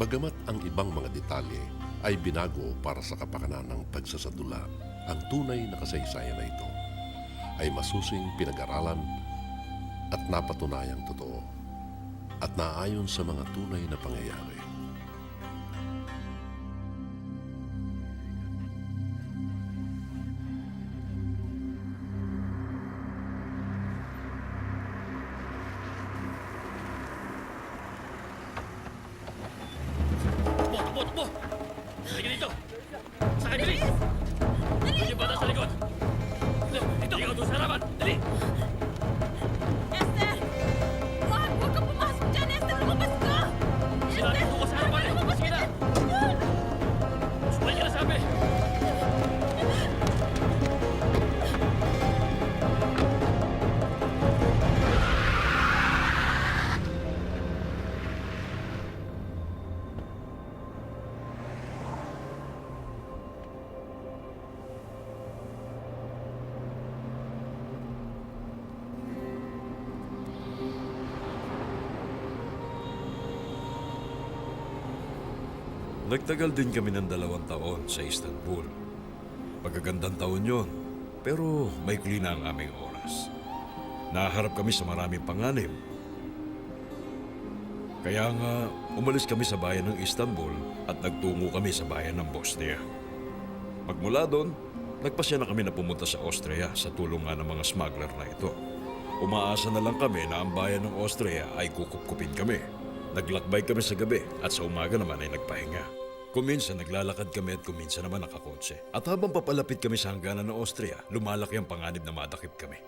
Bagamat ang ibang mga detalye ay binago para sa kapakanan ng pagsasadula, ang tunay na kasaysayan na ito ay masusing pinag-aralan at napatunayang totoo at naayon sa mga tunay na pangyayari. Takbo! Takbo! Halika dito! Sakay, dali! Dali! Yung bata sa likod! Dito! Ikaw doon sa harapan! Dali! Esther! Huwag kang pumasok dyan, Esther! Lumabas ka! Sila dito ko sa harapan! Lumabas Sige ka na! dyan! Sumali ka na sabi! Nagtagal din kami ng 2 taon sa Istanbul. Magagandang taon yon, pero maikli na ang aming oras. Naharap kami sa maraming panganib. Kaya nga, umalis kami sa bayan ng Istanbul at nagtungo kami sa bayan ng Bosnia. Magmula doon, nagpasya na kami na pumunta sa Austria sa tulungan ng mga smuggler na ito. Umaasa na lang kami na ang bayan ng Austria ay kukupkupin kami. Naglakbay kami sa gabi at sa umaga naman ay nagpahinga. Kuminsan naglalakad kami at kuminsan naman nakakotse. At habang papalapit kami sa hangganan ng Austria, lumalaki ang panganib na madakip kami.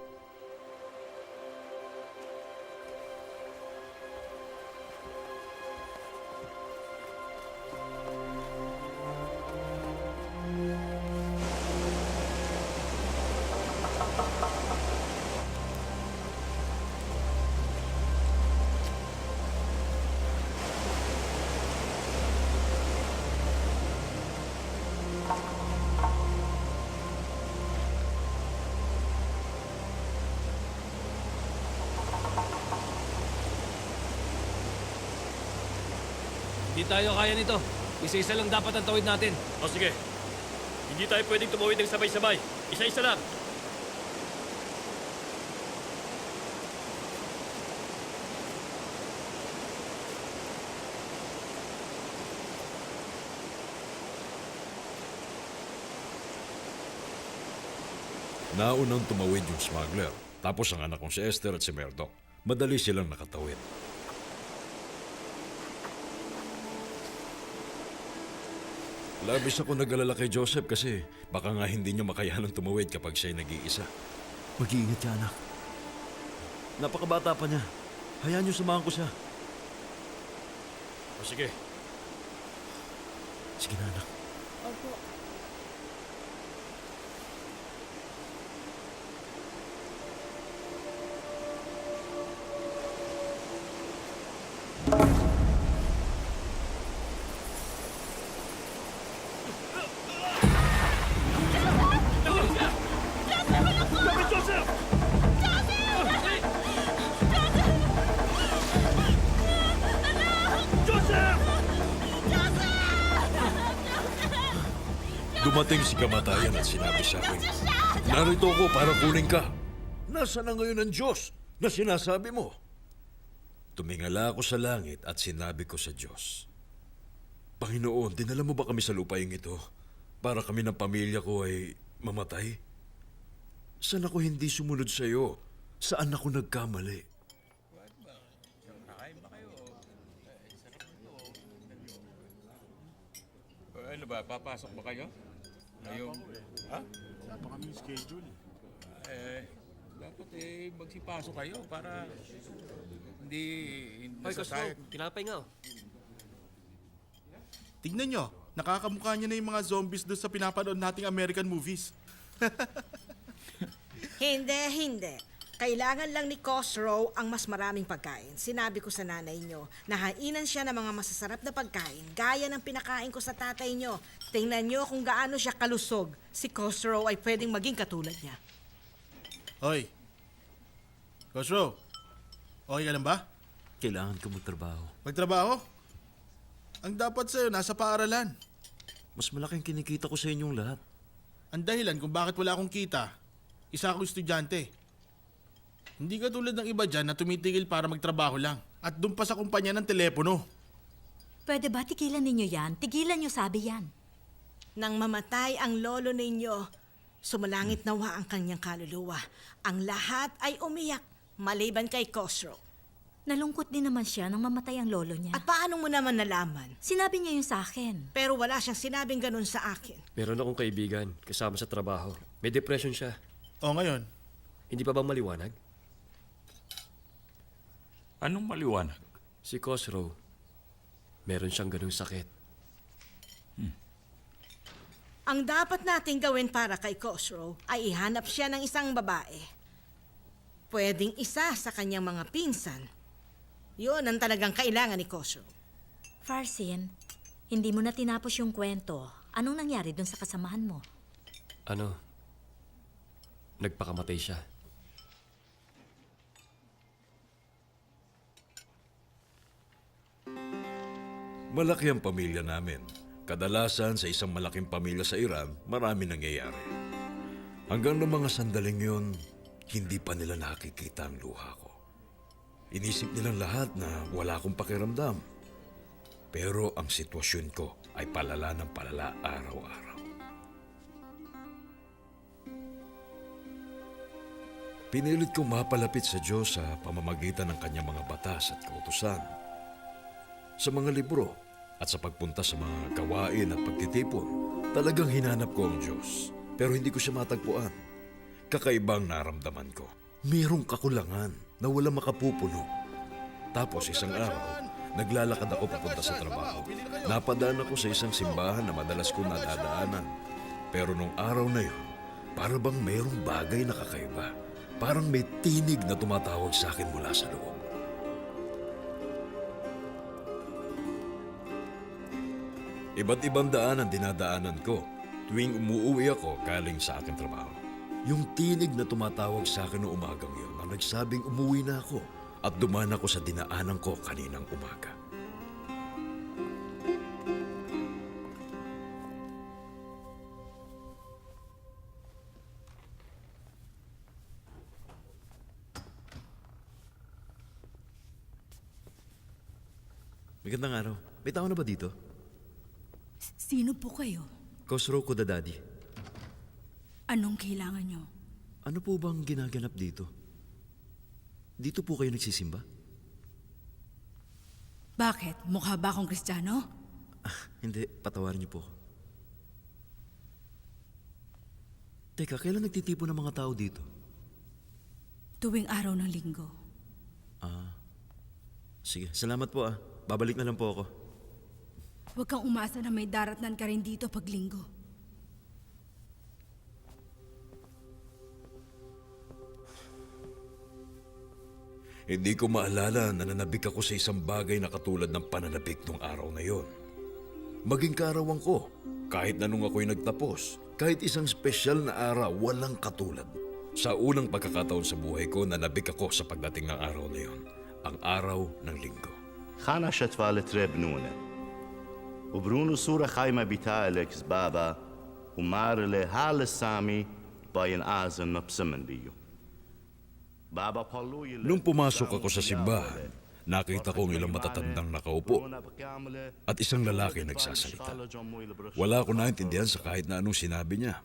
Hindi tayo kaya nito. Isa-isa lang dapat ang tawid natin. O sige. Hindi tayo pwedeng tumawid ng sabay-sabay. Isa-isa lang. Naunang tumawid yung smuggler, tapos ang anak kong si Esther at si Murdoch. Madali silang nakatawid. Labis ako nag-alala kay Joseph kasi baka nga hindi niya makayanan tumawid kapag siya'y nag-iisa. Mag-iingat ka, anak. Napakabata pa niya. Hayaan niyo samahan ko siya. O sige. Sige na, anak. Opo. Kapit Joseph! Joseph! Dumating si kamatayan at sinabi sa akin, narito ko para kunin ka. Nasaan na ngayon ang Diyos na sinasabi mo? Tumingala ako sa langit at sinabi ko sa Diyos, Panginoon, dinala mo ba kami sa lupaing ito para kami ng pamilya ko ay mamatay? Saan ako hindi sumunod sa iyo? Saan ako nagkamali? Ano ba, papasok ba kayo? Ngayong... Ha? Wala pa kami schedule. Dapat magsipasok kayo para hindi Hoy, nasasayang. Cosmo, tinapay nga. Tignan nyo, nakakamukha nyo na yung mga zombies doon sa pinapanood nating American movies. Hindi. Kailangan lang ni Cosrow ang mas maraming pagkain. Sinabi ko sa nanay nyo, nahainan siya ng mga masasarap na pagkain, gaya ng pinakain ko sa tatay nyo. Tingnan nyo kung gaano siya kalusog. Si Cosrow ay pwedeng maging katulad niya. Hoy, Cosrow, okay ka lang ba? Kailangan ko magtrabaho. Magtrabaho? Ang dapat sa'yo, nasa paaralan. Mas malaking kinikita ko sa inyong lahat. Ang dahilan kung bakit wala akong kita, isa akong estudyante. Hindi ka tulad ng iba dyan na tumitigil para magtrabaho lang. At doon pa sa kumpanya ng telepono. Pwede ba tigilan ninyo yan? Tigilan nyo sabi yan. Nang mamatay ang lolo ninyo, sumalangit nawa ang kanyang kaluluwa. Ang lahat ay umiyak, maliban kay Khosrow. Nalungkot din naman siya nang mamatay ang lolo niya. At paano mo naman nalaman? Sinabi niya yun sa akin. Pero wala siyang sinabing ganun sa akin. Meron akong kaibigan kasama sa trabaho. May depression siya. O ngayon, Hindi pa ba maliwanag? Anong maliwanag? Si Khosrow, meron siyang ganung sakit. Ang dapat nating gawin para kay Khosrow ay ihanap siya ng isang babae. Pwedeng isa sa kanyang mga pinsan. Yun ang talagang kailangan ni Khosrow. Farsin, hindi mo na tinapos yung kwento. Anong nangyari dun sa kasamahan mo? Ano? Nagpakamatay siya. Malaki ang pamilya namin. Kadalasan sa isang malaking pamilya sa Iran, marami nangyayari. Hanggang noong mga sandaling yun, hindi pa nila nakikita ang luha ko. Inisip nilang lahat na wala akong pakiramdam. Pero ang sitwasyon ko ay palala ng palala araw-araw. Pinilit kong mapalapit sa Diyos sa pamamagitan ng kanyang mga batas at kautusan. Sa mga libro at sa pagpunta sa mga gawain at pagtitipon, talagang hinanap ko ang Diyos. Pero hindi ko siya matagpuan. Kakaibang naramdaman ko. Mayroong kakulangan na walang makapupuno. Tapos isang araw, naglalakad ako papunta sa trabaho. Napadaan ako sa isang simbahan na madalas ko nadadaanan. Pero nung araw na yun, para bang mayroong bagay na kakaiba. Parang may tinig na tumatawag sa akin mula sa loob. Iba't ibang daan ang dinadaanan ko tuwing umuwi ako galing sa aking trabaho. Yung tinig na tumatawag sa akin noong umagang yun ang nagsabing umuwi na ako at dumaan ako sa dinaanan ko kaninang umaga. Magandang araw. May tao na ba dito? Sino po kayo? Khosrow ko, daddy. Anong kailangan nyo? Ano po bang ginaganap dito? Dito po kayo nagsisimba? Bakit? Mukha ba akong Kristiyano? Hindi, patawarin niyo po ako. Teka, kailan nagtitipon ng mga tao dito? Tuwing araw ng linggo. Sige, salamat po ah. Babalik na lang po ako. Huwag kang umasa na may daratnan ka rin dito pag linggo. Hindi ko maalala na nanabik ako sa isang bagay na katulad ng pananabik nung araw na yon. Maging kaarawan ko, kahit na nung ako'y nagtapos, kahit isang espesyal na araw, walang katulad. Sa unang pagkakataon sa buhay ko, nanabik ako sa pagdating ng araw na yon, ang araw ng linggo. خانه شتفالة ربنونة وبرونو صورة خايمة بتالك زبابا ومارلة هال السامي باين آزن نبسمن بيو بابا بولو Nung pumasok ako sa simbahan, nakita ko ang ilang matatandang nakaupo at isang lalaki nagsasalita. Wala akong naintindihan sa kahit na anong sinabi niya.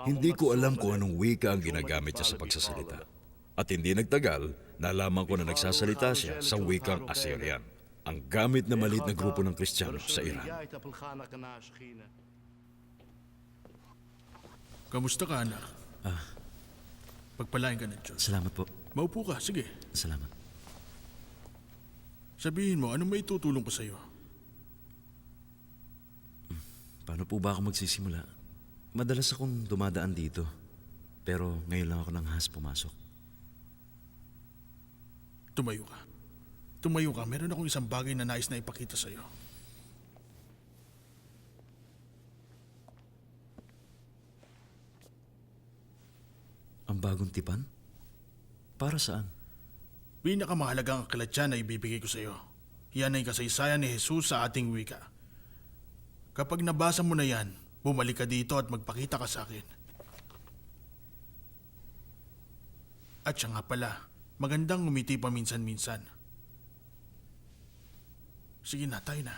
Hindi ko alam kung anong wika ang ginagamit niya sa pagsasalita. At hindi nagtagal, nalaman ko na nagsasalita siya sa wikang Assyrian, ang gamit na maliit na grupo ng Kristiyano sa Iran. kamusta ka, anak? Pagpalain ka ng Diyos. Salamat po. Maupo ka, sige. Salamat. Sabihin mo, anong may tutulong ko sa'yo? Paano po ba ako magsisimula? Madalas akong dumadaan dito. Pero ngayon lang ako nang has pumasok. Tumayo ka. Tumayo ka. Meron akong isang bagay na nais na ipakita sa'yo. Ang bagong tipan? Para saan? Pinakamahalagang aklat yan na ibibigay ko sa'yo. Yan ay kasaysayan ni Jesus sa ating wika. Kapag nabasa mo na yan, bumalik ka dito at magpakita ka sa akin. At siya nga pala, magandang ngumiti paminsan-minsan. Sige na, tayo na.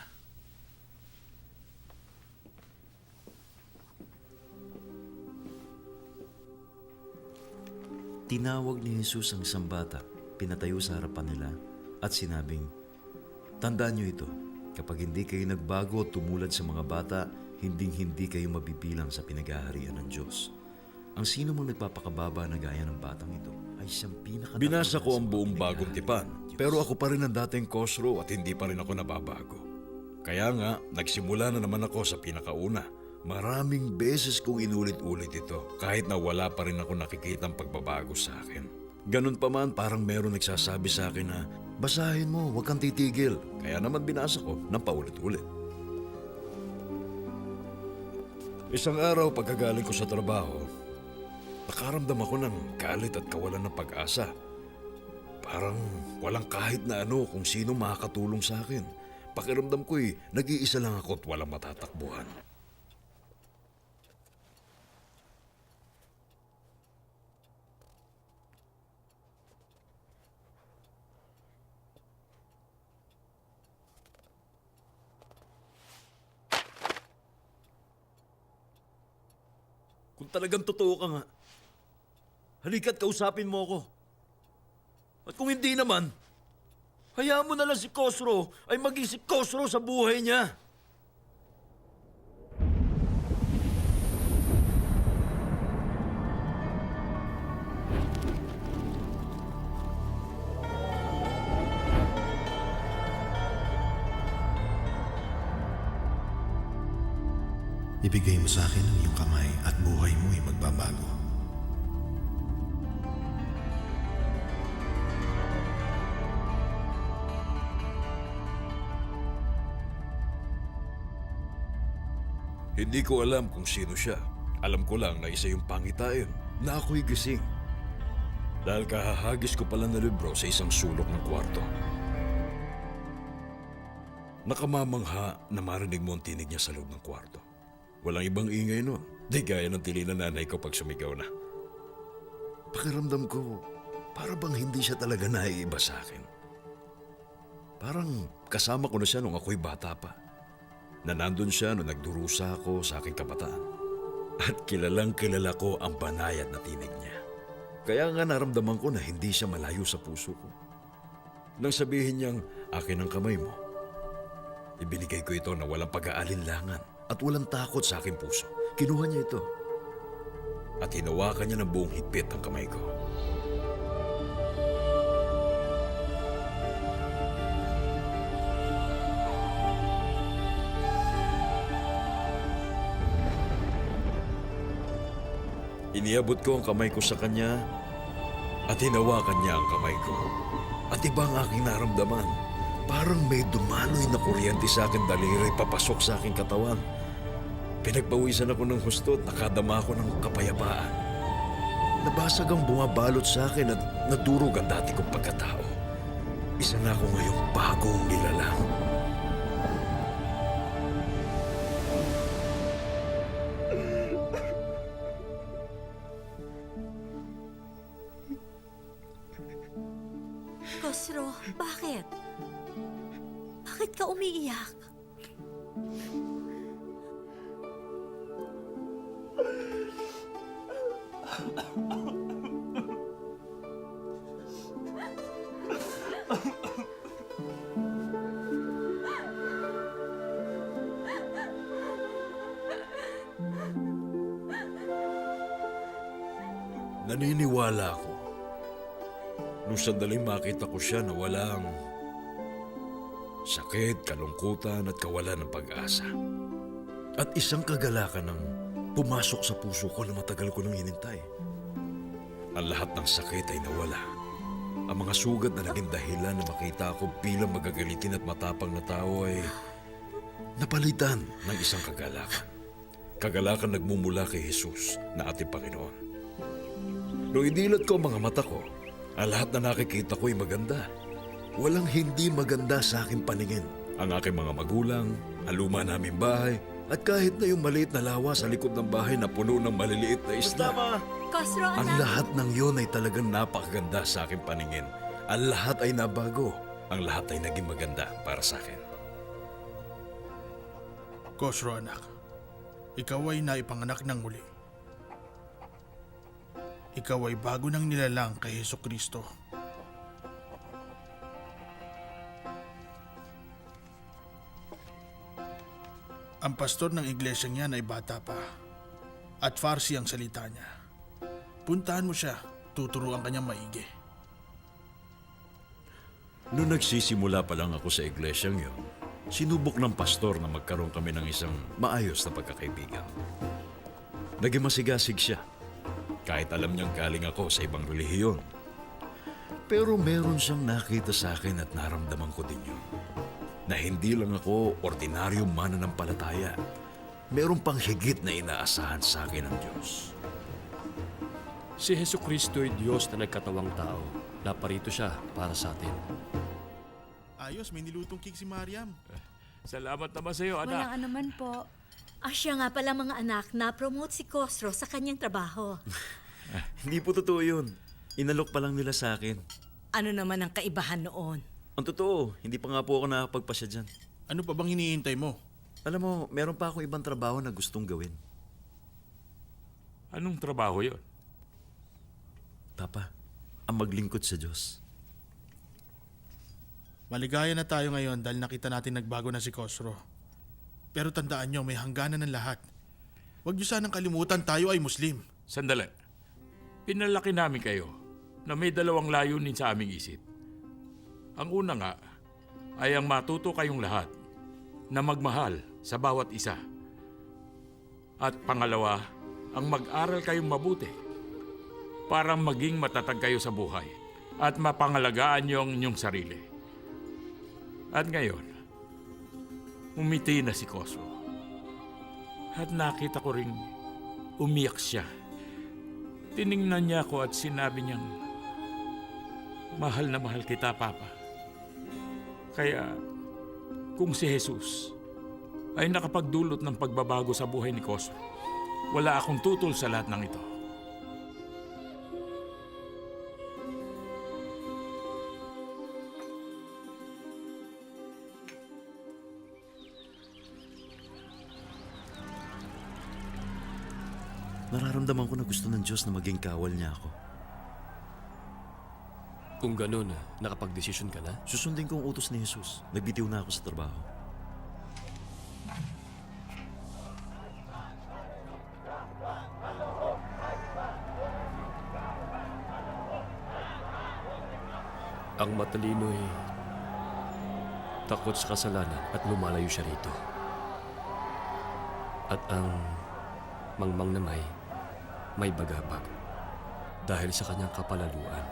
Tinawag ni Jesus ang isang bata, pinatayo sa harapan nila at sinabing, "Tandaan niyo ito, kapag hindi kayo nagbago at tumulad sa mga bata, hinding-hindi kayo mabibilang sa pinag-aaharian ng Diyos." Ang sino mang nagpapakababa na gaya ng batang ito ay siyang pinakatakutan. Binasa ko ang sa buong mga bagong pinag-aaharian tipan, ng Diyos. pero ako pa rin ang dating Cosro at hindi pa rin ako nababago. Kaya nga, nagsimula na naman ako sa pinakauna. Maraming beses kong inulit-ulit ito, kahit na wala pa rin ako nakikitang pagbabago sa akin. Ganun pa man, parang meron nagsasabi sa akin na, "Basahin mo, huwag kang titigil." Kaya naman binasa ko ng paulit-ulit. Isang araw pagkagaling ko sa trabaho, nakaramdam ako ng galit at kawalan ng pag-asa. Parang walang kahit na ano kung sino makakatulong sa akin. Pakiramdam ko'y nag-iisa lang ako at walang matatakbuhan. Kung talagang totoo ka nga, halika't kausapin mo ako. At kung hindi naman, hayaan mo na lang si Cosro ay maging si Cosro sa buhay niya. Ibigay mo sa akin ang iyong kamay at buhay mo ay magbabago. Hindi ko alam kung sino siya. Alam ko lang na isa yung pangitain na ako'y gising. Dahil kahahagis ko pala na libro sa isang sulok ng kwarto. Nakamamangha na marinig mo ang tinig niya sa loob ng kwarto. Walang ibang ingay nun. Di gaya ng tili ng nanay ko pag sumigaw na. Pakiramdam ko, para bang hindi siya talaga naiiba sa akin. Parang kasama ko na siya nung ako'y bata pa. Na nandun siya nung nagdurusa ako sa aking kabataan. At kilalang kilala ko ang banayad na tinig niya. Kaya nga naramdaman ko na hindi siya malayo sa puso ko. Nang sabihin niyang, "Akin ang kamay mo," ibinigay ko ito na walang pag-aalinlangan at walang takot sa aking puso. Kinuha niya ito. At hinawakan niya ng buong higpit ang kamay ko. Iniabot ko ang kamay ko sa kanya at hinawakan niya ang kamay ko. At iba ang aking naramdaman. Parang may dumaloy na kuryente sa akin daliri papasok sa aking katawan. Pinagpawisan ako ng husto at nakadama ako ng kapayapaan. Nabasag ang bumabalot sa akin at nadurog ang dati kong pagkatao. Isa na ako ngayong bagong nilalang. Cosro, bakit? Bakit ka umiiyak? Naniniwala ako. Nung sandaling makita ko siya na walang sakit, kalungkutan at kawalan ng pag-asa. At isang kagalakan ang pumasok sa puso ko na matagal ko nang hinintay. Ang lahat ng sakit ay nawala. Ang mga sugat na naging dahilan na makita ako bilang magagalitin at matapang na tao ay napalitan ng isang kagalakan. Kagalakan nagmumula kay Jesus na ating Panginoon. Nung inilat ko ang mga mata ko, ang lahat na nakikita ko ay maganda. walang hindi maganda sa aking paningin. Ang aking mga magulang, ang luma naming bahay, at kahit na yung maliit na lawa sa likod ng bahay na puno ng maliliit na isda. Cosro, Ang anak. lahat ng yun ay talagang napakaganda sa aking paningin. Ang lahat ay nabago. Ang lahat ay naging maganda para sa akin. Cosro anak, ikaw ay naipanganak ng muli. Ikaw ay bago ng nilalang kay Hesus Kristo. Ang pastor ng iglesia niyan ay bata pa at Farsi ang salita niya. Puntahan mo siya, tuturuan kanyang maigi. Noong nagsisimula pa lang ako sa iglesyang yon, sinubok ng pastor na magkaroon kami ng isang maayos na pagkakaibigan. Naging masigasig siya, kahit alam niyang galing ako sa ibang relihiyon. Pero meron siyang nakita sa akin at naramdaman ko din yun. Na hindi lang ako ordinaryong mananampalataya. Meron pang higit na inaasahan sa akin ng Diyos. Si Jesucristo ay Diyos na nagkatawang tao. Naparito siya para sa atin. Ayos, may nilutong cake si Mariam. Salamat naman sa iyo, Walang anak. anuman po. Siya nga pala mga anak na promote si Cosro sa kanyang trabaho. Hindi po totoo yun. Inalok pa lang nila sa akin. Ano naman ang kaibahan noon? Ang totoo, hindi pa nga po ako nakapagpasya dyan. Ano pa bang hinihintay mo? Alam mo, meron pa akong ibang trabaho na gustong gawin. Anong trabaho yon? Papa, ang maglingkod sa Diyos. Maligaya na tayo ngayon dahil nakita natin nagbago na si Cosro. Pero tandaan nyo, may hangganan ng lahat. Huwag nyo sanang kalimutan tayo ay Muslim. Sandali. Pinalaki namin kayo na may dalawang layunin sa aming isip. Ang una nga ay ang matuto kayong lahat na magmahal sa bawat isa. At pangalawa, ang mag-aral kayong mabuti para maging matatag kayo sa buhay at mapangalagaan niyo ang inyong sarili. At ngayon, umiti na si Cosro. At nakita ko ring umiyak siya. Tiningnan niya ako at sinabi niyang, mahal na mahal kita, Papa. Kaya, kung si Jesus ay nakapagdulot ng pagbabago sa buhay ni Cosro, wala akong tutol sa lahat ng ito. Nararamdaman ko na gusto ng Diyos na maging kawal niya ako. Kung ganun, nakapag-desisyon ka na? Susundin ko ang utos ni Jesus. Nagbitiw na ako sa trabaho. Ang matalino'y takot sa kasalanan at lumalayo siya rito. At ang mangmang na may bagabag dahil sa kanyang kapalaluan.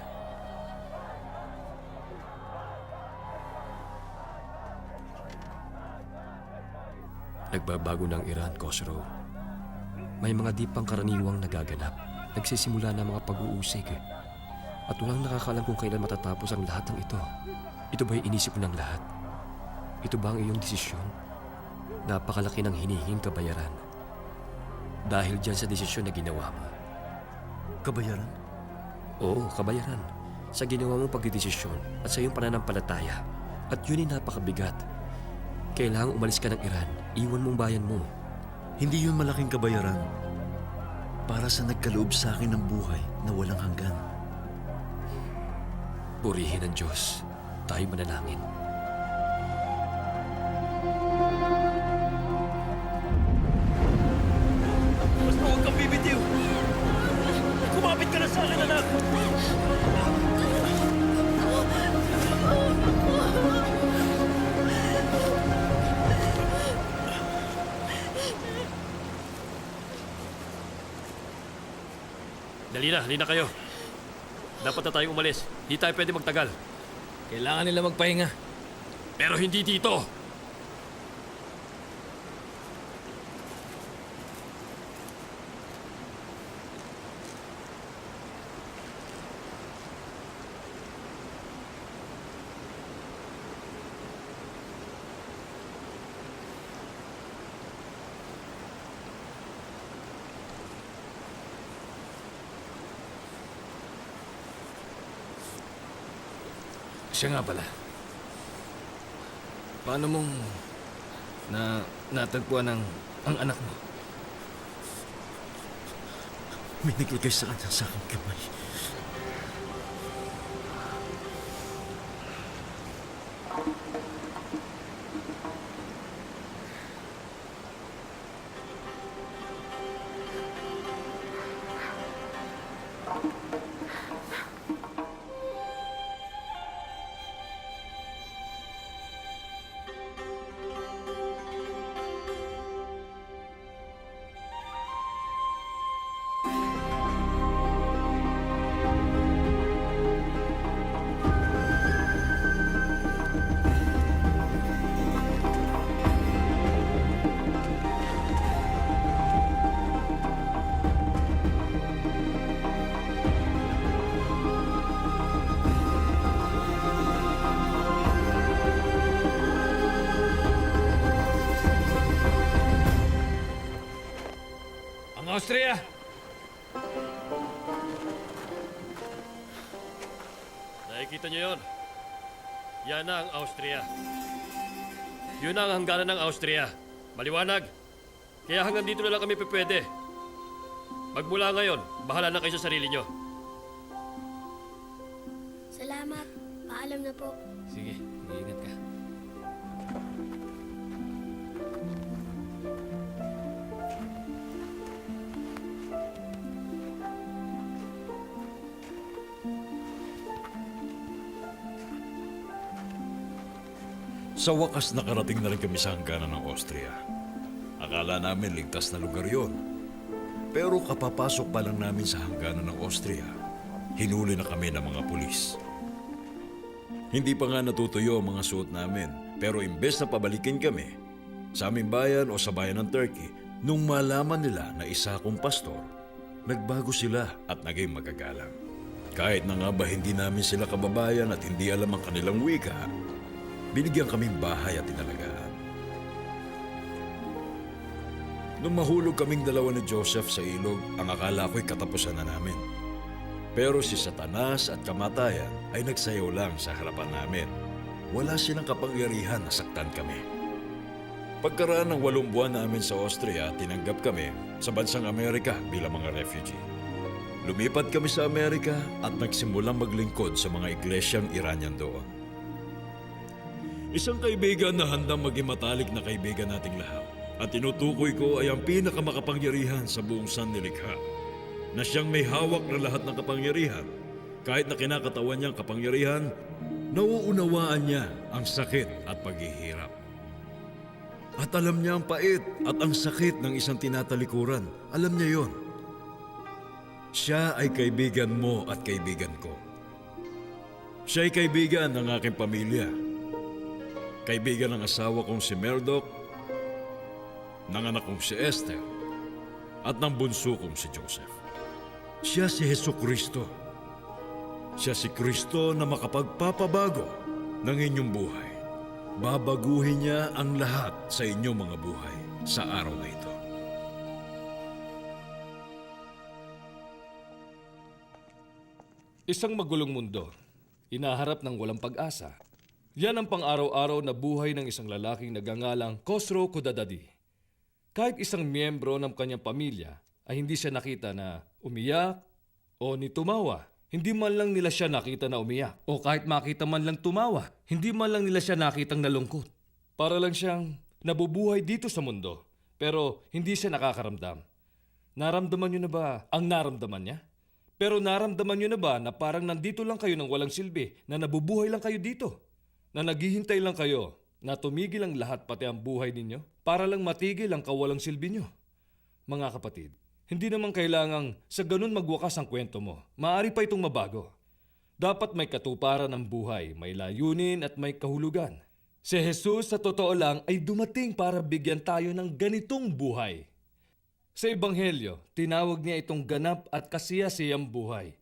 Nagbabago ng Iran, Cosro. May mga di pangkaraniwang nagaganap. Nagsisimula na mga pag-uusig. At walang nakakalam kung kailan matatapos ang lahat ng ito. Ito ba'y inisip mo ng lahat? Ito ba ang iyong desisyon? Napakalaki ng hinihing kabayaran. Dahil dyan sa desisyon na ginawa mo. Kabayaran? Oo, kabayaran. Sa ginawa mong pagdidesisyon at sa iyong pananampalataya. At yun ay napakabigat. Kailangang umalis ka ng Iran. Iwan mong bayan mo. Hindi yun malaking kabayaran. Para sa nagkaloob sa akin ng buhay na walang hanggan. Purihin ang Diyos. Tayo manalangin. Basta huwag kang bibitiw! Kumapit ka na sa akin, anak! Dali na kayo. Dapat na tayong umalis. Hindi tayo pwede magtagal. Kailangan nila magpahinga. Pero hindi dito. Siya nga pala. Paano mong natagpuan ang anak mo? May naglagay sa kanya sa aking kamay. Ang Austria! Nakikita niyo yon? Yan na ang Austria. Yun na ang hangganan ng Austria. Maliwanag. Kaya hanggang dito na lang kami pwede. Magmula ngayon, bahala na kayo sa sarili niyo. Salamat. Paalam na po. Sige, mag-iingat ka. Sa wakas nakarating na rin kami sa hangganan ng Austria. Akala namin ligtas na lugar yon. Pero kapapasok pa lang namin sa hangganan ng Austria, hinuli na kami ng mga pulis. Hindi pa nga natutuyo ang mga suot namin, pero imbes na pabalikin kami sa aming bayan o sa bayan ng Turkey, nung malaman nila na isa akong pastor, nagbago sila at naging magagalang. Kahit na nga ba hindi namin sila kababayan at hindi alam ang kanilang wika, binigyan kaming bahay at inalagaan. Nung mahulog kaming dalawa ni Joseph sa ilog, ang akala ko'y katapusan na namin. Pero si Satanas at kamatayan ay nagsayaw lang sa harapan namin. Wala silang kapangyarihan na saktan kami. Pagkaraan ng 8 buwan namin sa Austria, tinanggap kami sa bansang Amerika bilang mga refugee. Lumipat kami sa Amerika at nagsimulang maglingkod sa mga iglesyang Iranian doon. Isang kaibigan na handang maging matalik na kaibigan nating lahat. At tinutukoy ko ay ang pinakamakapangyarihan sa buong sanlilikha, na siyang may hawak na lahat ng kapangyarihan. Kahit na kinakatawan niyang kapangyarihan, nauunawaan niya ang sakit at paghihirap. At alam niya ang pait at ang sakit ng isang tinatalikuran. Alam niya yon. Siya ay kaibigan mo at kaibigan ko. Siya ay kaibigan ng aking pamilya. Kaibigan ng asawa kong si Murdoch, ng anak kong si Esther, at ng bunso kong si Joseph. Siya si Jesucristo. Siya si Kristo na makapagpapabago ng inyong buhay. Babaguhin niya ang lahat sa inyong mga buhay sa araw na ito. Isang magulong mundo, inaharap ng walang pag-asa. Yan ang pang-araw-araw na buhay ng isang lalaking nagangalang Khosrow Khodadadi. Kahit isang miyembro ng kanyang pamilya ay hindi siya nakita na umiyak o ni tumawa. Hindi man lang nila siya nakita na umiyak. O kahit makita man lang tumawa, hindi man lang nila siya nakitang nalungkot. Para lang siyang nabubuhay dito sa mundo, pero hindi siya nakakaramdam. Naramdaman niyo na ba ang naramdaman niya? Pero naramdaman niyo na ba na parang nandito lang kayo ng walang silbi, na nabubuhay lang kayo dito? Na naghihintay lang kayo na tumigil ang lahat pati ang buhay ninyo para lang matigil ang kawalang silbi nyo? Mga kapatid, hindi naman kailangang sa ganun magwakas ang kwento mo. Maaari pa itong mabago. Dapat may katuparan ng buhay, may layunin at may kahulugan. Si Jesus sa totoo lang ay dumating para bigyan tayo ng ganitong buhay. Sa Ebanghelyo, tinawag niya itong ganap at kasiyasiyang buhay.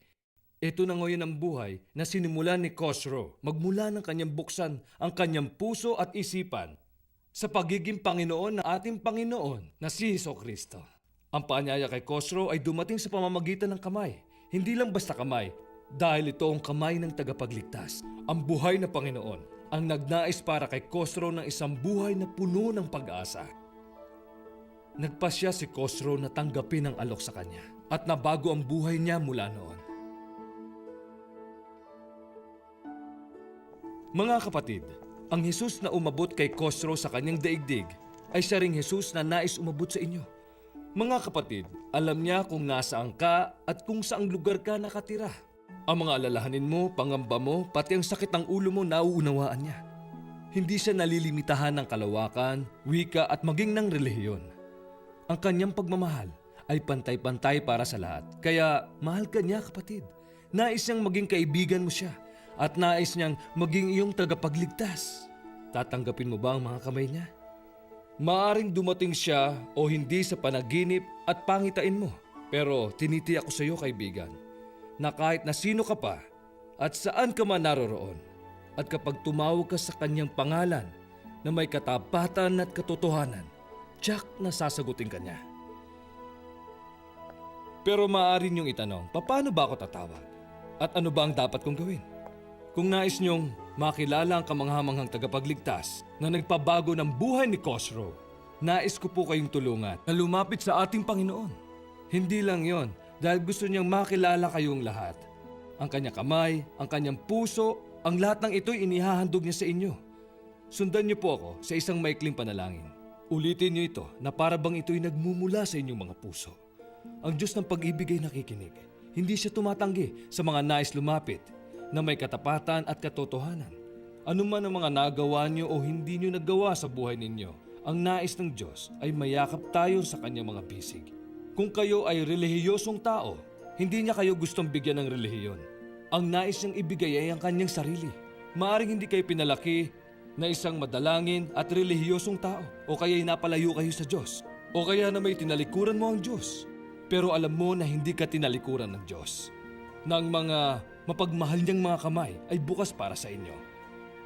Ito na ngayon ang buhay na sinimulan ni Khosrow magmula ng kanyang buksan ang kanyang puso at isipan sa pagiging Panginoon ng ating Panginoon na si Jesucristo. Ang paanyaya kay Khosrow ay dumating sa pamamagitan ng kamay. Hindi lang basta kamay, Dahil ito ang kamay ng tagapagligtas, ang buhay na Panginoon, ang nagnais para kay Khosrow ng isang buhay na puno ng pag-asa. Nagpasya si Khosrow na tanggapin ang alok sa kanya at nabago ang buhay niya mula noon. Mga kapatid, ang Jesus na umabot kay Khosrow sa kanyang daigdig ay siya ring Jesus na nais umabot sa inyo. Mga kapatid, alam niya kung nasaan ka at kung saang lugar ka nakatira. Ang mga alalahanin mo, pangamba mo, pati ang sakit ng ulo mo nauunawaan niya. Hindi siya nalilimitahan ng kalawakan, wika at maging ng relihiyon. Ang kanyang pagmamahal ay pantay-pantay para sa lahat. Kaya mahal ka niya kapatid. Nais niyang maging kaibigan mo siya at nais niyang maging iyong tagapagligtas. Tatanggapin mo ba ang mga kamay niya? Maaring dumating siya o hindi sa panaginip at pangitain mo. Pero tinitiyak ko sa iyo kaibigan, na kahit na sino ka pa at saan ka man naroroon, at kapag tumawag ka sa kanyang pangalan na may katapatan at katotohanan, tiyak na sasagutin ka niya. Pero maaari niyong itanong, paano ba ako tatawag? At ano ba ang dapat kong gawin? Kung nais niyong makilala ang kamanghamanghang tagapagligtas na nagpabago ng buhay ni Khosrow, nais ko po kayong tulungan na lumapit sa ating Panginoon. Hindi lang yon, dahil gusto niyang makilala kayong lahat. Ang kanyang kamay, ang kanyang puso, ang lahat ng ito'y inihahandog niya sa inyo. Sundan niyo po ako sa isang maikling panalangin. Ulitin niyo ito na para bang ito'y nagmumula sa inyong mga puso. Ang Diyos ng pag-ibig ay nakikinig. Hindi siya tumatanggi sa mga nais lumapit na may katapatan at katotohanan. Ano man ang mga nagawa niyo o hindi niyo nagawa sa buhay ninyo, ang nais ng Diyos ay mayakap tayo sa kanyang mga bisig. Kung kayo ay relihiyosong tao, hindi niya kayo gustong bigyan ng relihiyon. Ang nais niyang ibigay ay ang kanyang sarili. Maaring hindi kayo pinalaki na isang madalangin at relihiyosong tao, o kaya napalayo kayo sa Diyos, o kaya na may tinalikuran mo ang Diyos. Pero alam mo na hindi ka tinalikuran ng Diyos, na ang mga mapagmahal niyang mga kamay ay bukas para sa inyo.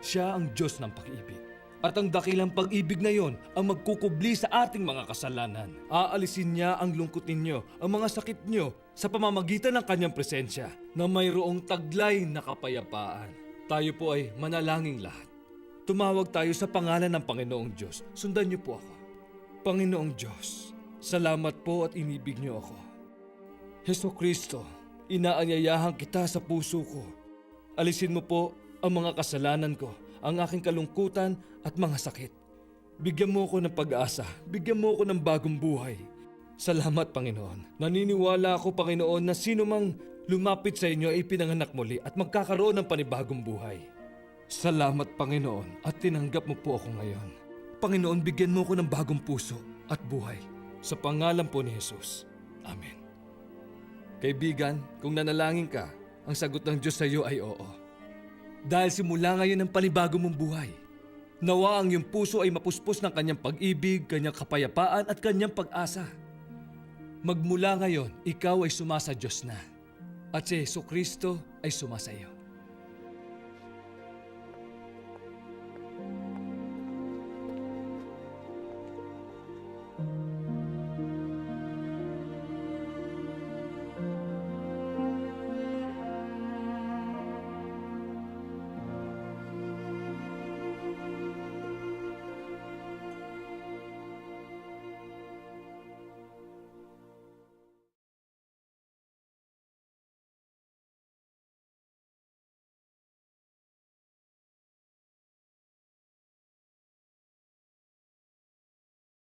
Siya ang Diyos ng pag-ibig. At ang dakilang pag-ibig na yon ang magkukubli sa ating mga kasalanan. Aalisin niya ang lungkot ninyo, ang mga sakit niyo sa pamamagitan ng kanyang presensya na mayroong taglay na kapayapaan. Tayo po ay manalangin lahat. Tumawag tayo sa pangalan ng Panginoong Diyos. Sundan niyo po ako. Panginoong Diyos, salamat po at inibig niyo ako. Jesucristo, inaanyayahan kita sa puso ko. Alisin mo po ang mga kasalanan ko, ang aking kalungkutan at mga sakit. Bigyan mo ko ng pag-asa, bigyan mo ko ng bagong buhay. Salamat, Panginoon. Naniniwala ako, Panginoon, na sino mang lumapit sa inyo ay pinanganak muli at magkakaroon ng panibagong buhay. Salamat, Panginoon, at tinanggap mo po ako ngayon. Panginoon, bigyan mo ko ng bagong puso at buhay. Sa pangalan po ni Jesus. Amen. Kaibigan, kung nanalangin ka, ang sagot ng Diyos sa iyo ay oo. Dahil simula ngayon ang panibago mong buhay. Nawa ang iyong puso ay mapuspos ng kanyang pag-ibig, kanyang kapayapaan at kanyang pag-asa. Magmula ngayon, ikaw ay sumasa Diyos na. At si Jesucristo ay sumasa iyo.